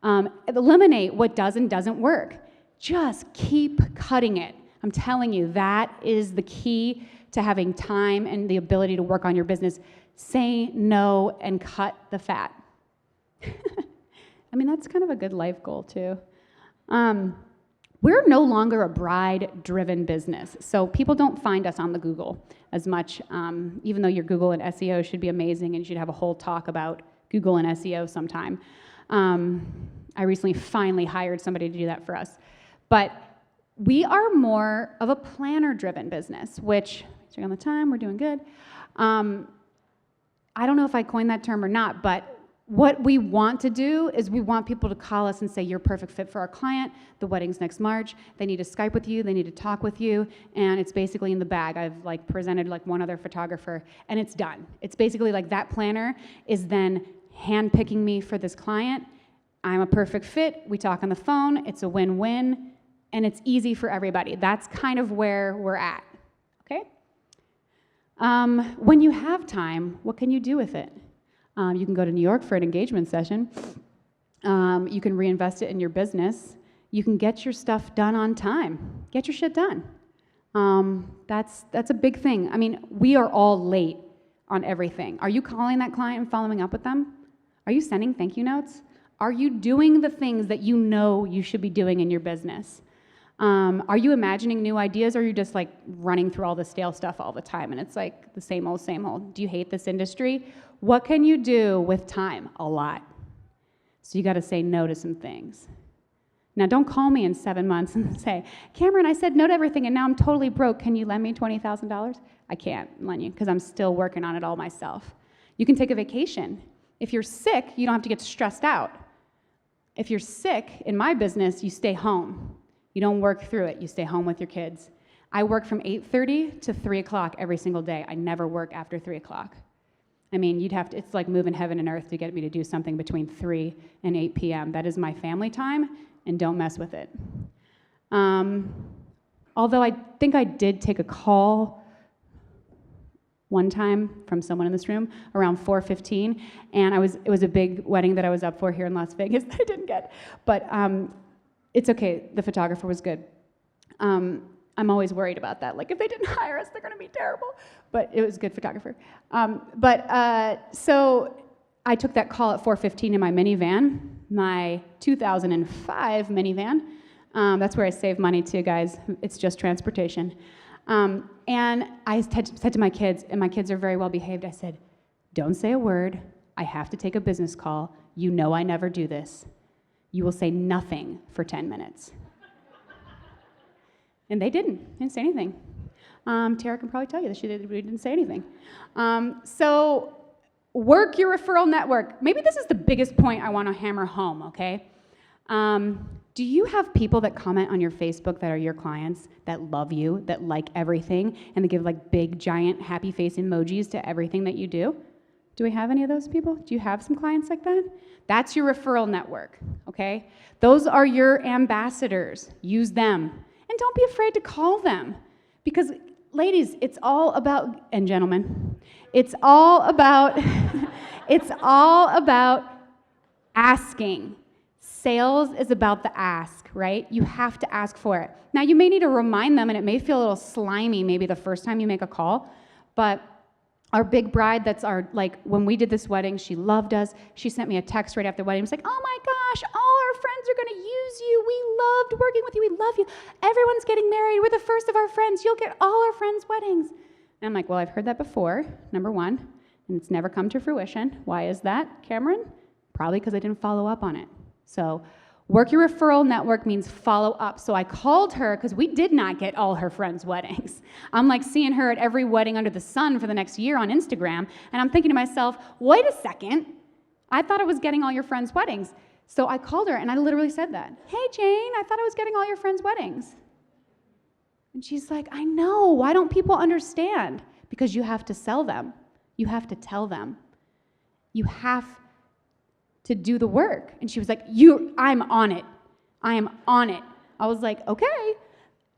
Eliminate what does and doesn't work. Just keep cutting it. I'm telling you, that is the key to having time and the ability to work on your business. Say no and cut the fat. I mean, that's kind of a good life goal too. We're no longer a bride-driven business, so people don't find us on the Google as much, even though your Google and SEO should be amazing and you should have a whole talk about Google and SEO sometime. I recently finally hired somebody to do that for us. But we are more of a planner-driven business, which, check on the time, we're doing good. I don't know if I coined that term or not, but what we want to do is we want people to call us and say, you're a perfect fit for our client, the wedding's next March, they need to Skype with you, they need to talk with you, and it's basically in the bag. I've presented one other photographer, and it's done. It's basically that planner is then handpicking me for this client. I'm a perfect fit, we talk on the phone, it's a win-win, and it's easy for everybody. That's kind of where we're at, okay? When you have time, what can you do with it? You can go to New York for an engagement session. You can reinvest it in your business. You can get your stuff done on time. Get your shit done. That's a big thing. I mean, we are all late on everything. Are you calling that client and following up with them? Are you sending thank you notes? Are you doing the things that you know you should be doing in your business? Are you imagining new ideas, or are you just running through all the stale stuff all the time and it's the same old, same old? Do you hate this industry? What can you do with time? A lot. So you got to say no to some things. Now, don't call me in 7 months and say, Cameron, I said no to everything and now I'm totally broke. Can you lend me $20,000? I can't lend you because I'm still working on it all myself. You can take a vacation. If you're sick, you don't have to get stressed out. If you're sick, in my business, you stay home. You don't work through it. You stay home with your kids. I work from 8:30 to 3 o'clock every single day. I never work after 3 o'clock. I mean, it's like moving heaven and earth to get me to do something between 3 and 8 p.m. That is my family time, and don't mess with it. Although I think I did take a call one time from someone in this room around 4:15, and it was a big wedding that I was up for here in Las Vegas that I didn't get. But it's okay, the photographer was good. I'm always worried about that. If they didn't hire us, they're gonna be terrible. But it was a good photographer. So I took that call at 4:15 in my minivan, my 2005 minivan. That's where I save money too, guys. It's just transportation. And I said to my kids, and my kids are very well behaved, I said, don't say a word. I have to take a business call. You know I never do this. You will say nothing for 10 minutes. And they didn't say anything. Tara can probably tell you that we didn't say anything. So work your referral network. Maybe this is the biggest point I want to hammer home, okay? Do you have people that comment on your Facebook that are your clients, that love you, that like everything, and they give big, giant, happy face emojis to everything that you do? Do we have any of those people? Do you have some clients like that? That's your referral network, okay? Those are your ambassadors. Use them. And don't be afraid to call them. Because, ladies, it's all about, and gentlemen, it's all about, it's all about asking. Sales is about the ask, right? You have to ask for it. Now, you may need to remind them, and it may feel a little slimy maybe the first time you make a call, but our big bride, that's our, when we did this wedding, she loved us. She sent me a text right after the wedding. It was like, oh my gosh, all our friends are gonna use you. We loved working with you, we love you. Everyone's getting married, we're the first of our friends. You'll get all our friends' weddings. And I'm like, well, I've heard that before, number one. and it's never come to fruition. Why is that, Cameron? Probably because I didn't follow up on it. So work your referral network means follow up. So I called her because we did not get all her friends' weddings. I'm like seeing her at every wedding under the sun for the next year on Instagram, and I'm thinking to myself, wait a second, I thought I was getting all your friends' weddings. So I called her and I literally said that. Hey Jane, I thought I was getting all your friends' weddings. And she's like, I know, why don't people understand? Because you have to sell them. You have to tell them. You have to do the work. And she was like, I'm on it. I am on it. I was like, okay.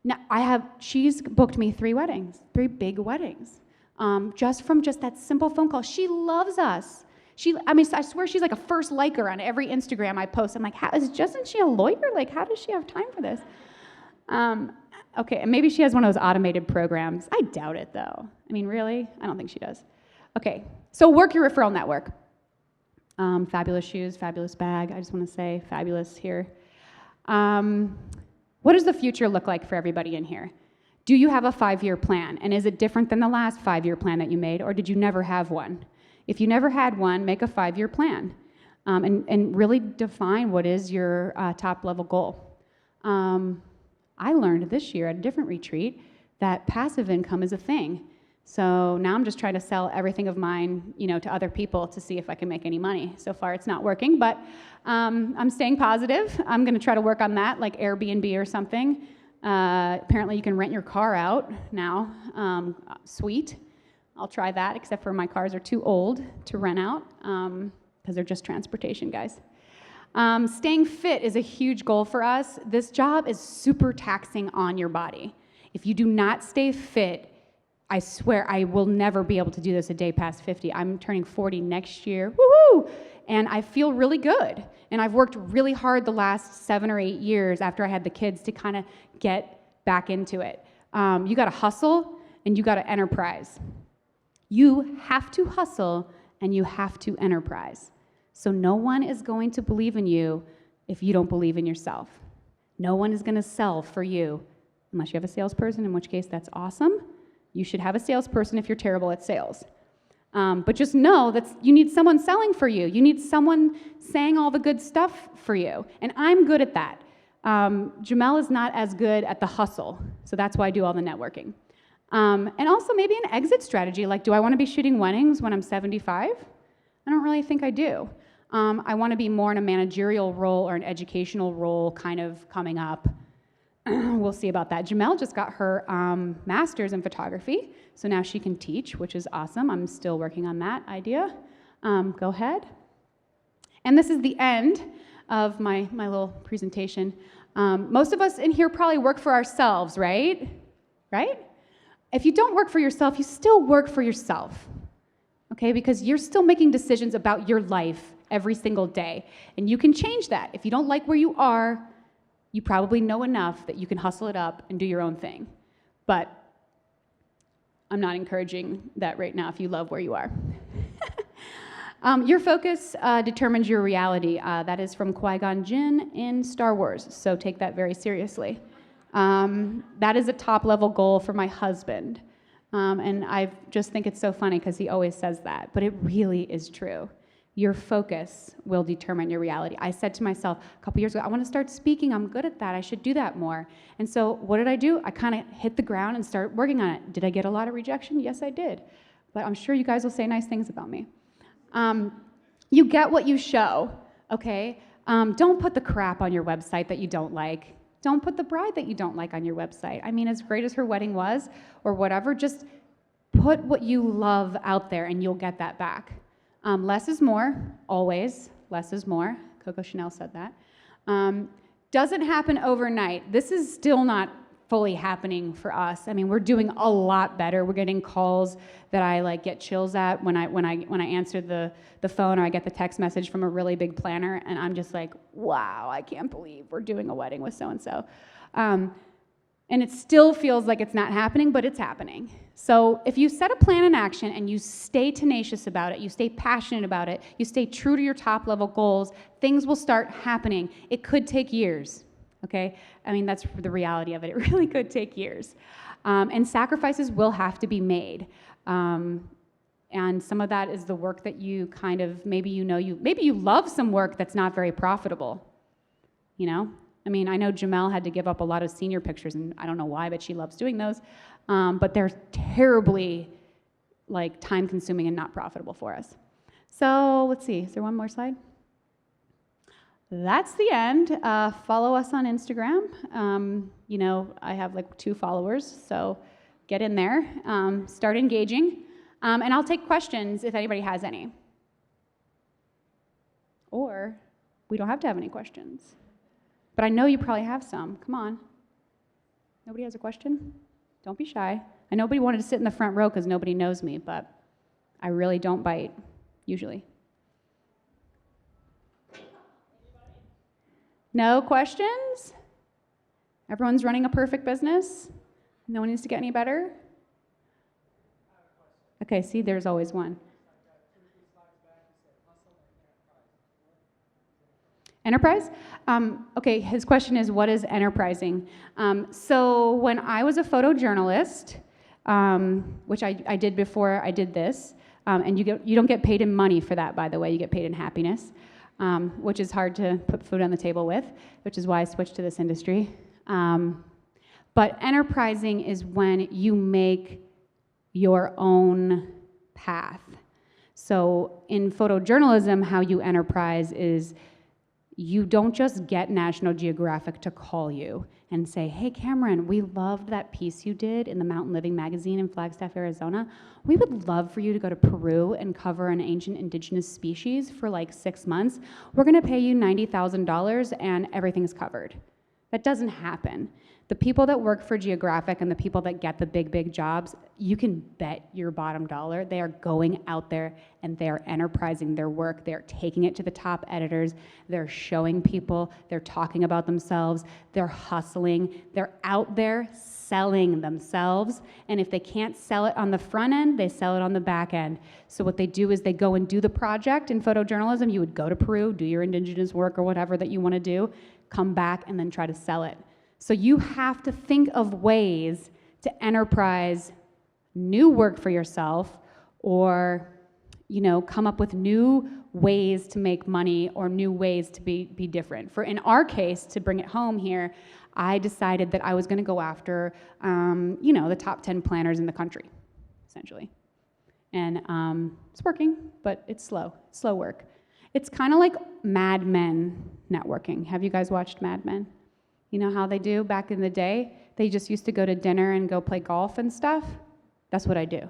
Now she's booked me 3 weddings, 3 big weddings, just from that simple phone call. She loves us. I swear she's like a first liker on every Instagram I post. I'm like, isn't she a lawyer? Like, how does she have time for this? Okay, and maybe she has one of those automated programs. I doubt it, though. I mean, really? I don't think she does. Okay, so work your referral network. Fabulous shoes, fabulous bag. I just want to say fabulous here. What does the future look like for everybody in here? Do you have a 5-year plan? And is it different than the last 5-year plan that you made, or did you never have one? If you never had one, make a 5-year plan and really define what is your top-level goal. I learned this year at a different retreat that passive income is a thing. So now I'm just trying to sell everything of mine, to other people to see if I can make any money. So far it's not working, but I'm staying positive. I'm going to try to work on that, like Airbnb or something. Apparently you can rent your car out now. Sweet. I'll try that, except for my cars are too old to rent out because they're just transportation, guys. Staying fit is a huge goal for us. This job is super taxing on your body. If you do not stay fit, I swear I will never be able to do this a day past 50. I'm turning 40 next year, woohoo! And I feel really good. And I've worked really hard the last 7 or 8 years after I had the kids to kind of get back into it. You gotta hustle and you gotta enterprise. You have to hustle and you have to enterprise. So no one is going to believe in you if you don't believe in yourself. No one is gonna sell for you unless you have a salesperson, in which case that's awesome. You should have a salesperson if you're terrible at sales. But just know that you need someone selling for you. You need someone saying all the good stuff for you. And I'm good at that. Jamel is not as good at the hustle, so that's why I do all the networking. And also maybe an exit strategy, like, do I want to be shooting weddings when I'm 75? I don't really think I do. I want to be more in a managerial role or an educational role kind of coming up. We'll see about that. Jamel just got her master's in photography, so now she can teach, which is awesome. I'm still working on that idea. Go ahead. And this is the end of my little presentation. Most of us in here probably work for ourselves, right? Right? If you don't work for yourself, you still work for yourself, okay? Because you're still making decisions about your life every single day, and you can change that. If you don't like where you are, you probably know enough that you can hustle it up and do your own thing. But I'm not encouraging that right now if you love where you are. Your focus determines your reality. That is from Qui-Gon Jinn in Star Wars, so take that very seriously. That is a top-level goal for my husband. And I just think it's so funny because he always says that, but it really is true. Your focus will determine your reality. I said to myself a couple years ago, I want to start speaking. I'm good at that. I should do that more. And so what did I do? I kind of hit the ground and started working on it. Did I get a lot of rejection? Yes, I did. But I'm sure you guys will say nice things about me. You get what you show, okay? Don't put the crap on your website that you don't like. Don't put the bride that you don't like on your website. I mean, as great as her wedding was or whatever, just put what you love out there and you'll get that back. Less is more, always. Less is more. Coco Chanel said that. Doesn't happen overnight. This is still not fully happening for us. I mean, we're doing a lot better. We're getting calls that I get chills at when I answer the phone or I get the text message from a really big planner, and I'm just like, wow, I can't believe we're doing a wedding with so-and-so. And it still feels like it's not happening, but it's happening. So if you set a plan in action and you stay tenacious about it, you stay passionate about it, you stay true to your top level goals, things will start happening. It could take years, okay? I mean, that's the reality of it. It really could take years. And sacrifices will have to be made. And And some of that is the work that you kind of, maybe you love some work that's not very profitable, you know? I mean, I know Jamel had to give up a lot of senior pictures, and I don't know why, but she loves doing those. But they're terribly like time-consuming and not profitable for us. So let's see, is there one more slide? That's the end. Follow us on Instagram. You know, I have like 2 followers, so get in there, start engaging, and I'll take questions if anybody has any. Or we don't have to have any questions. But I know you probably have some. Come on. Nobody has a question? Don't be shy. I know nobody wanted to sit in the front row because nobody knows me, but I really don't bite, usually. No questions? Everyone's running a perfect business? No one needs to get any better? Okay, see, there's always one. Enterprise? Okay, his question is, what is enterprising? So when I was a photojournalist, which I did before I did this, and you don't get paid in money for that, by the way, you get paid in happiness, which is hard to put food on the table with, which is why I switched to this industry. But enterprising is when you make your own path. So in photojournalism, how you enterprise is you don't just get National Geographic to call you and say, hey, Cameron, we loved that piece you did in the Mountain Living magazine in Flagstaff, Arizona. We would love for you to go to Peru and cover an ancient indigenous species for like 6 months. We're gonna pay you $90,000 and everything's covered. That doesn't happen. The people that work for Geographic and the people that get the big jobs, you can bet your bottom dollar they are going out there and they're enterprising their work. They're taking it to the top editors. They're showing people. They're talking about themselves. They're hustling. They're out there selling themselves. And if they can't sell it on the front end, they sell it on the back end. So what they do is they go and do the project in photojournalism. You would go to Peru, do your indigenous work or whatever that you want to do, come back and then try to sell it. So you have to think of ways to enterprise new work for yourself, or, you know, come up with new ways to make money or new ways to be different. For in our case, to bring it home here, I decided that I was going to go after, you know, the top 10 planners in the country, essentially. And it's working, but it's slow work. It's kind of like Mad Men networking. Have you guys watched Mad Men? You know how they do back in the day? They just used to go to dinner and go play golf and stuff. That's what I do.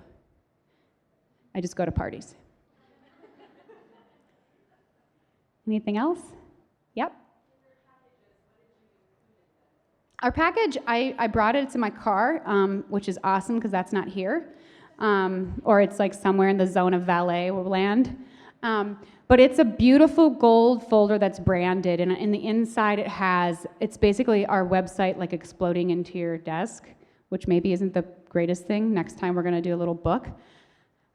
I just go to parties. Anything else? Yep. Our package, I brought it to my car, which is awesome because that's not here. Or it's like somewhere in the zone of valet land. But it's a beautiful gold folder that's branded, and in the inside it's basically our website like exploding into your desk, which maybe isn't the greatest thing. Next time we're gonna do a little book.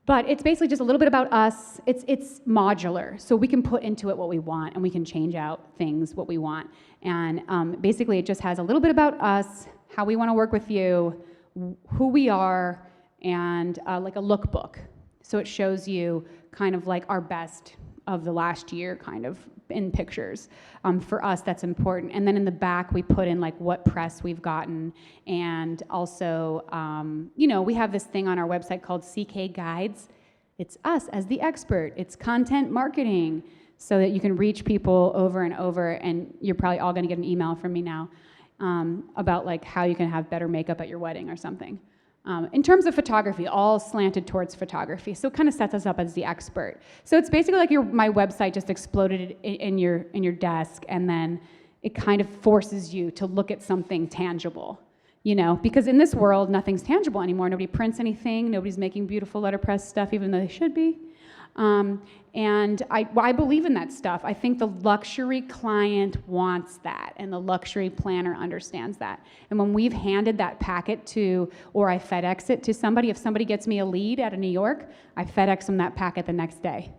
But it's basically just a little bit about us. It's modular, so we can put into it what we want, and we can change out things what we want. And basically it just has a little bit about us, how we wanna work with you, who we are, and like a lookbook. So it shows you kind of like our best of the last year kind of in pictures. For us, that's important. And then in the back, we put in like what press we've gotten. And also, you know, we have this thing on our website called CK Guides. It's us as the expert. It's content marketing so that you can reach people over and over. And you're probably all gonna get an email from me now about like how you can have better makeup at your wedding or something. In terms of photography, all slanted towards photography. So it kind of sets us up as the expert. So it's basically like my website just exploded in your desk, and then it kind of forces you to look at something tangible, you know, because in this world, nothing's tangible anymore. Nobody prints anything. Nobody's making beautiful letterpress stuff, even though they should be. And I believe in that stuff. I think the luxury client wants that, and the luxury planner understands that. And when we've handed that packet to, or I FedEx it to somebody, if somebody gets me a lead out of New York, I FedEx them that packet the next day.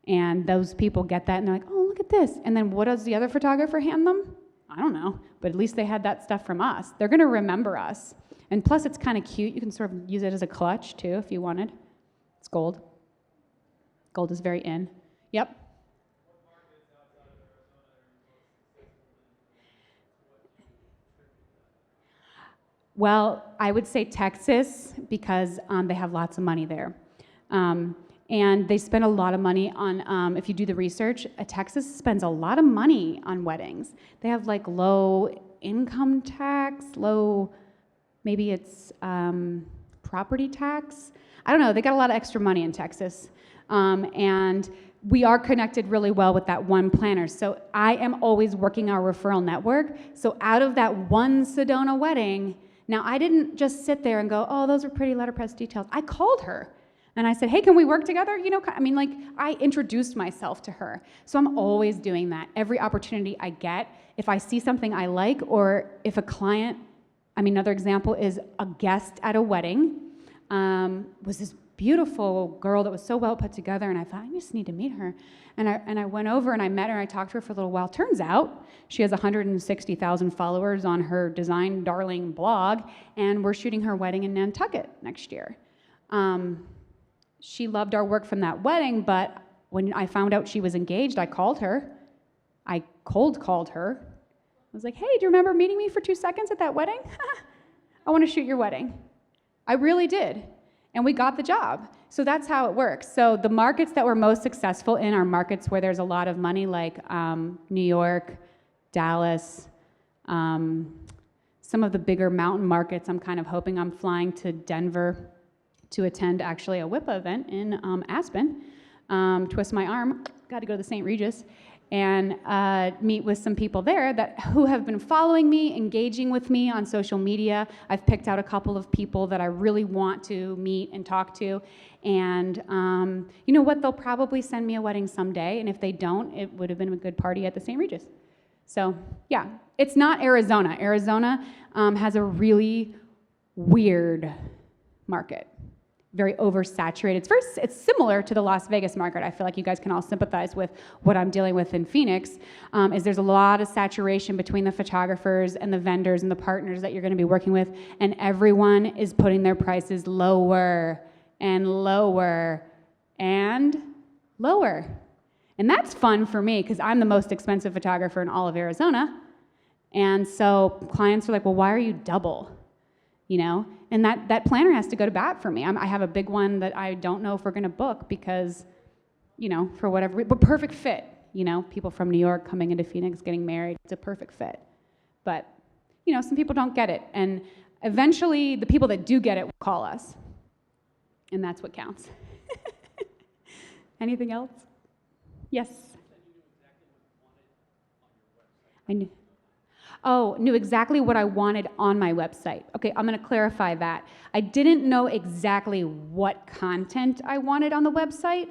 And those people get that, and they're like, oh, look at this. And then what does the other photographer hand them? I don't know, but at least they had that stuff from us. They're gonna remember us. And plus, it's kind of cute. You can sort of use it as a clutch, too, if you wanted. It's gold. Gold is very in. Yep. Well, I would say Texas because they have lots of money there. And they spend a lot of money on, if you do the research, Texas spends a lot of money on weddings. They have like low income tax, maybe it's property tax. I don't know, they got a lot of extra money in Texas. And we are connected really well with that one planner. So I am always working our referral network. So out of that one Sedona wedding, now I didn't just sit there and go, oh, those are pretty letterpress details. I called her. And I said, hey, can we work together? You know, I mean, like, I introduced myself to her. So I'm always doing that. Every opportunity I get, if I see something I like, or if a client, another example is a guest at a wedding, was this beautiful girl that was so well put together, and I thought, I just need to meet her. And I went over and I met her, and I talked to her for a little while. Turns out she has 160,000 followers on her Design Darling blog, and we're shooting her wedding in Nantucket next year. She loved our work from that wedding, but when I found out she was engaged, I called her. I cold called her. I was like, hey, do you remember meeting me for 2 seconds at that wedding? I want to shoot your wedding. I really did. And we got the job. So that's how it works. So the markets that we're most successful in are markets where there's a lot of money, like New York, Dallas, some of the bigger mountain markets. I'm kind of hoping I'm flying to Denver to attend actually a WIPA event in Aspen, twist my arm, got to go to the St. Regis, and meet with some people there who have been following me, engaging with me on social media. I've picked out a couple of people that I really want to meet and talk to, and you know what, they'll probably send me a wedding someday, and if they don't, it would have been a good party at the St. Regis. So yeah, it's not Arizona. Arizona has a really weird market. Very oversaturated. It's similar to the Las Vegas market. I feel like you guys can all sympathize with what I'm dealing with in Phoenix, is there's a lot of saturation between the photographers and the vendors and the partners that you're going to be working with, and everyone is putting their prices lower and lower and lower. And that's fun for me because I'm the most expensive photographer in all of Arizona. And so clients are like, well, why are you double? You know, and that planner has to go to bat for me. I have a big one that I don't know if we're going to book because, you know, for whatever, but perfect fit. You know, people from New York coming into Phoenix, getting married, it's a perfect fit. But, you know, some people don't get it. And eventually, the people that do get it will call us. And that's what counts. Anything else? Yes? I knew. Oh, knew exactly what I wanted on my website. Okay, I'm going to clarify that. I didn't know exactly what content I wanted on the website.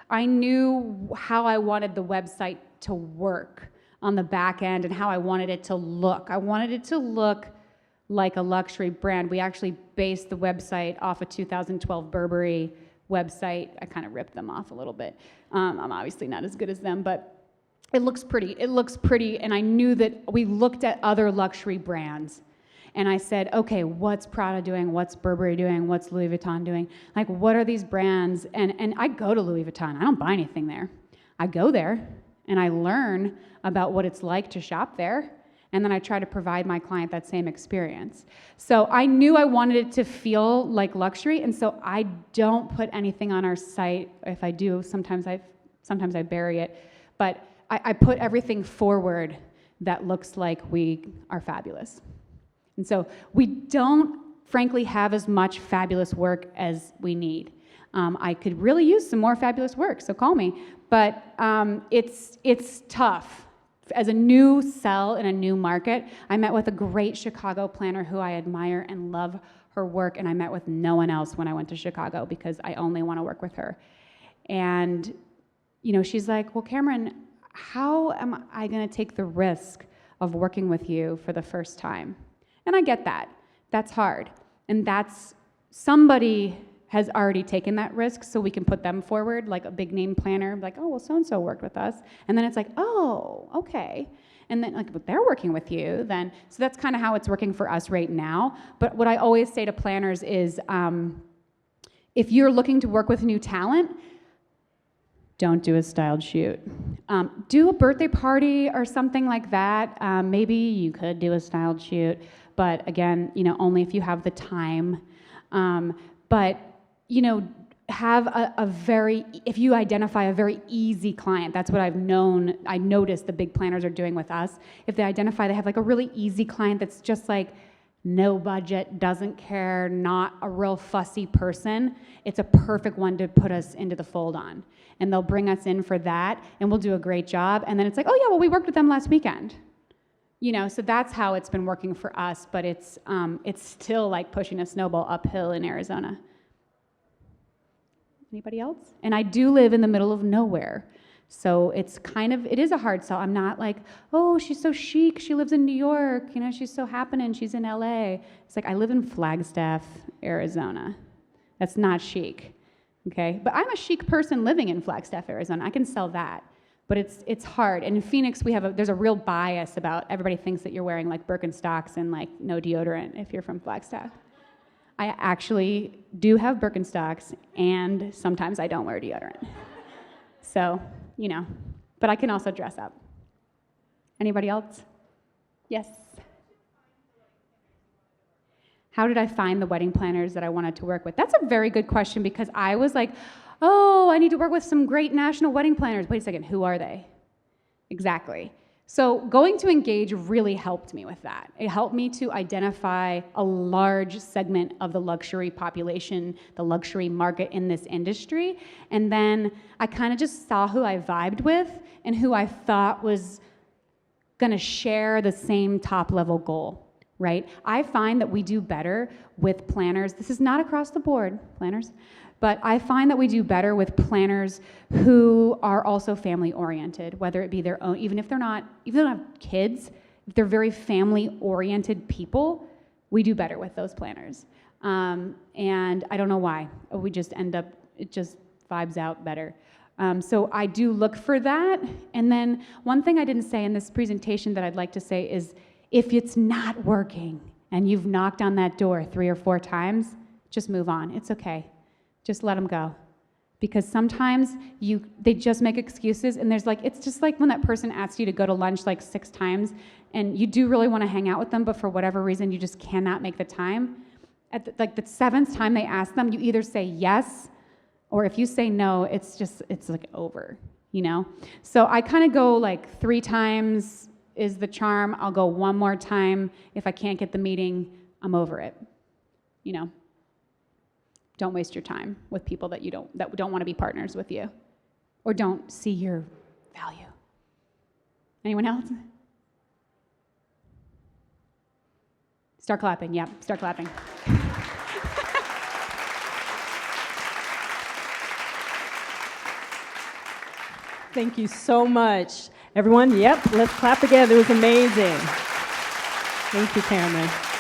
I knew how I wanted the website to work on the back end and how I wanted it to look. I wanted it to look like a luxury brand. We actually based the website off a 2012 Burberry website. I kind of ripped them off a little bit. I'm obviously not as good as them, but it looks pretty. It looks pretty, and I knew that we looked at other luxury brands, and I said, okay, what's Prada doing? What's Burberry doing? What's Louis Vuitton doing? Like, what are these brands? And I go to Louis Vuitton. I don't buy anything there. I go there, and I learn about what it's like to shop there, and then I try to provide my client that same experience. So I knew I wanted it to feel like luxury, and so I don't put anything on our site. If I do, sometimes I bury it, but I put everything forward that looks like we are fabulous. And so we don't, frankly, have as much fabulous work as we need. I could really use some more fabulous work, so call me. But it's tough. As a new sell in a new market, I met with a great Chicago planner who I admire and love her work, and I met with no one else when I went to Chicago because I only want to work with her. And, you know, she's like, well, Cameron, how am I going to take the risk of working with you for the first time? And I get that. That's hard. And that's, somebody has already taken that risk, so we can put them forward, like a big name planner, like, oh, well, so-and-so worked with us. And then it's like, oh, okay. And then, like, but they're working with you, then. So that's kind of how it's working for us right now. But what I always say to planners is, if you're looking to work with new talent, Don't do a styled shoot. Do a birthday party or something like that. Maybe you could do a styled shoot, but again, only if you have the time. But have if you identify a very easy client, that's what I noticed the big planners are doing with us. If they identify they have like a really easy client that's just like no budget, doesn't care, not a real fussy person, it's a perfect one to put us into the fold on. And they'll bring us in for that, and we'll do a great job. And then it's like, oh yeah, well, we worked with them last weekend. So that's how it's been working for us, but it's still like pushing a snowball uphill in Arizona. Anybody else? And I do live in the middle of nowhere. So it is a hard sell. I'm not like, oh, she's so chic, she lives in New York, she's so happening, she's in LA. It's like, I live in Flagstaff, Arizona. That's not chic, okay? But I'm a chic person living in Flagstaff, Arizona. I can sell that, but it's hard. And in Phoenix, there's a real bias about everybody thinks that you're wearing like Birkenstocks and like no deodorant if you're from Flagstaff. I actually do have Birkenstocks, and sometimes I don't wear deodorant. So, but I can also dress up. Anybody else? Yes? How did I find the wedding planners that I wanted to work with? That's a very good question, because I was like, oh, I need to work with some great national wedding planners. Wait a second, who are they? Exactly. So going to Engage really helped me with that. It helped me to identify a large segment of the luxury population, the luxury market in this industry. And then I kind of just saw who I vibed with and who I thought was gonna share the same top level goal, right? I find that we do better with planners. This is not across the board, planners. But I find that we do better with planners who are also family oriented, whether it be their own, even if they don't have kids, if they're very family oriented people, we do better with those planners. And I don't know why. We just it just vibes out better. So I do look for that. And then one thing I didn't say in this presentation that I'd like to say is, if it's not working and you've knocked on that door 3 or 4 times, just move on. It's okay. Just let them go. Because sometimes they just make excuses, and it's just like when that person asks you to go to lunch like 6 times, and you do really want to hang out with them, but for whatever reason, you just cannot make the time. At the 7th time they ask them, you either say yes, or if you say no, it's like over, So I kind of go like 3 times is the charm. I'll go 1 more time. If I can't get the meeting, I'm over it, Don't waste your time with people that don't want to be partners with you or don't see your value. Anyone else? Start clapping. Yeah, start clapping. Thank you so much. Everyone, yep, let's clap together. It was amazing. Thank you, Cameron.